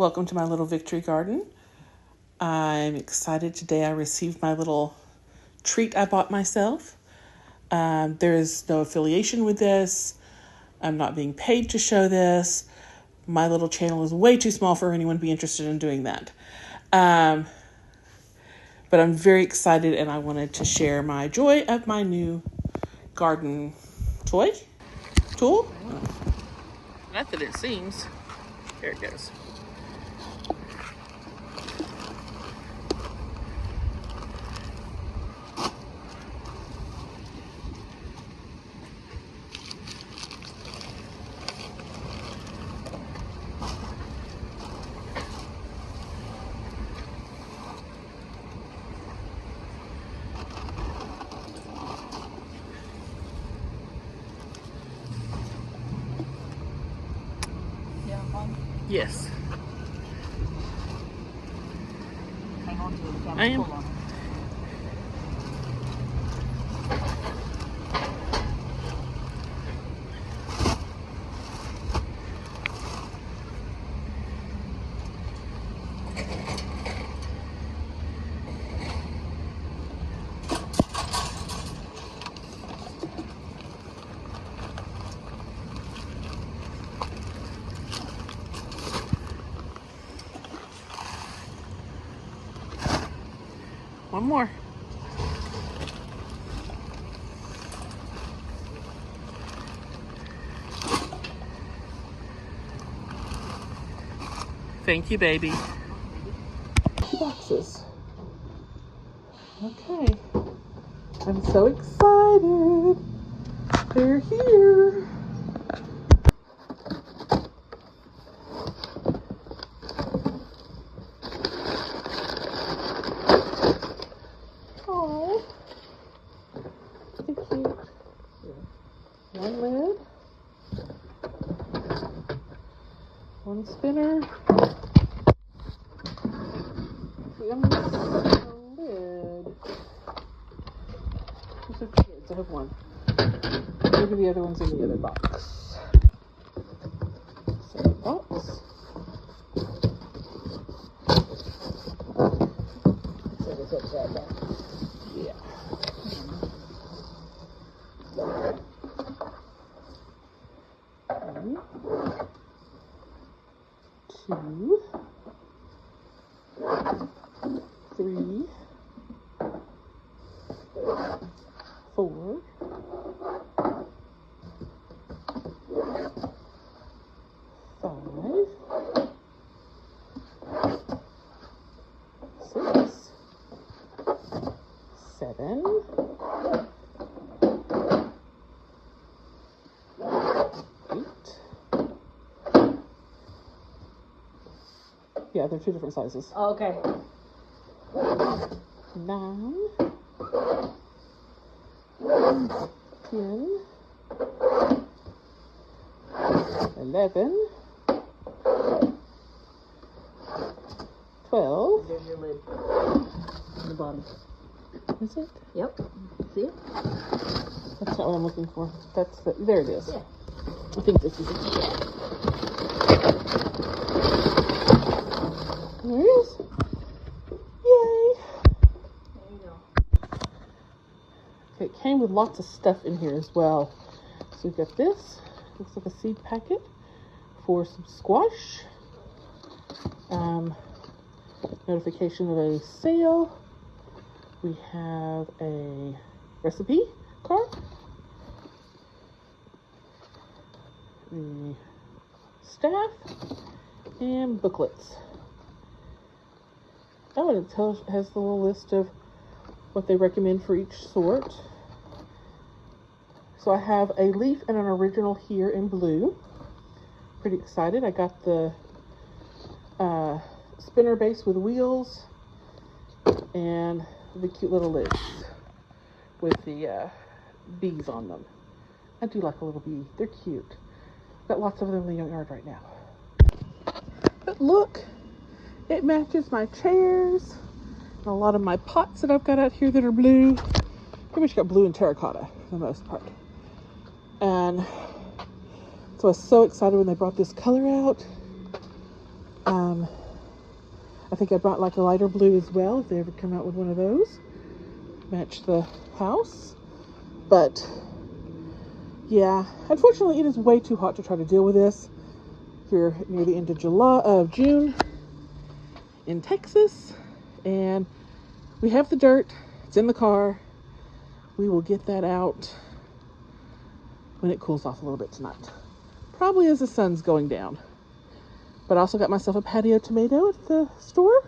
Welcome to my little victory garden. I'm excited today. I received my little treat I bought myself. There is no affiliation with this. I'm not being paid to show this. My little channel is way too small for anyone to be interested in doing that. But I'm very excited and I wanted to share my joy of my new garden tool. Not that it seems. There it goes. Yes. Hang on to the camera. I am. Pull on it. One more. Thank you, baby. Boxes. Okay. I'm so excited. They're here. Oh, they're cute. One lid. One spinner. One lid. These are kids. I have one. Maybe the other one's in the other box. Second box. So it's upside down. Yeah. One, two, three, 4, 5, 6, 7, 8. Yeah, they're two different sizes. Oh, okay. 9, 10, 11, 12. There's your lid. On the bottom. Is it? Yep. See it? That's not what I'm looking for. There it is. Yeah. I think this is it. There it is. Yay! There you go. Okay, it came with lots of stuff in here as well. So we've got this. Looks like a seed packet for some squash. Notification of a sale. We have a recipe card. The staff and booklets. Oh, and it has the little list of what they recommend for each sort. So I have a leaf and an original here in blue. Pretty excited. I got the spinner base with wheels and the cute little lids with the bees on them. I do like a little bee. They're cute. Got lots of them in the yard right now. But look, it matches my chairs and a lot of my pots that I've got out here that are blue. Pretty much got blue and terracotta for the most part. And so I was so excited when they brought this color out. I think I brought like a lighter blue as well, if they ever come out with one of those. Match the house. But yeah, unfortunately it is way too hot to try to deal with this here near the end of June in Texas. And we have the dirt, it's in the car. We will get that out when it cools off a little bit tonight. Probably as the sun's going down. But I also got myself a patio tomato at the store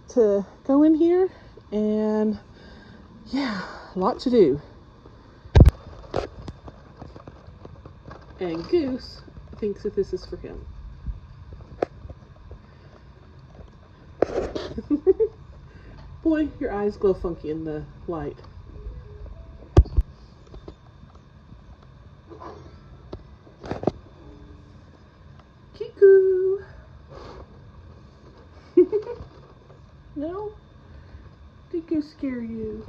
to go in here. And yeah, a lot to do. And Goose thinks that this is for him. Boy, your eyes glow funky in the light. Kiku! No? Did Goose scare you?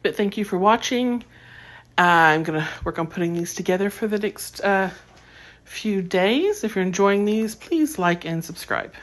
But thank you for watching. I'm going to work on putting these together for the next few days. If you're enjoying these, please like and subscribe.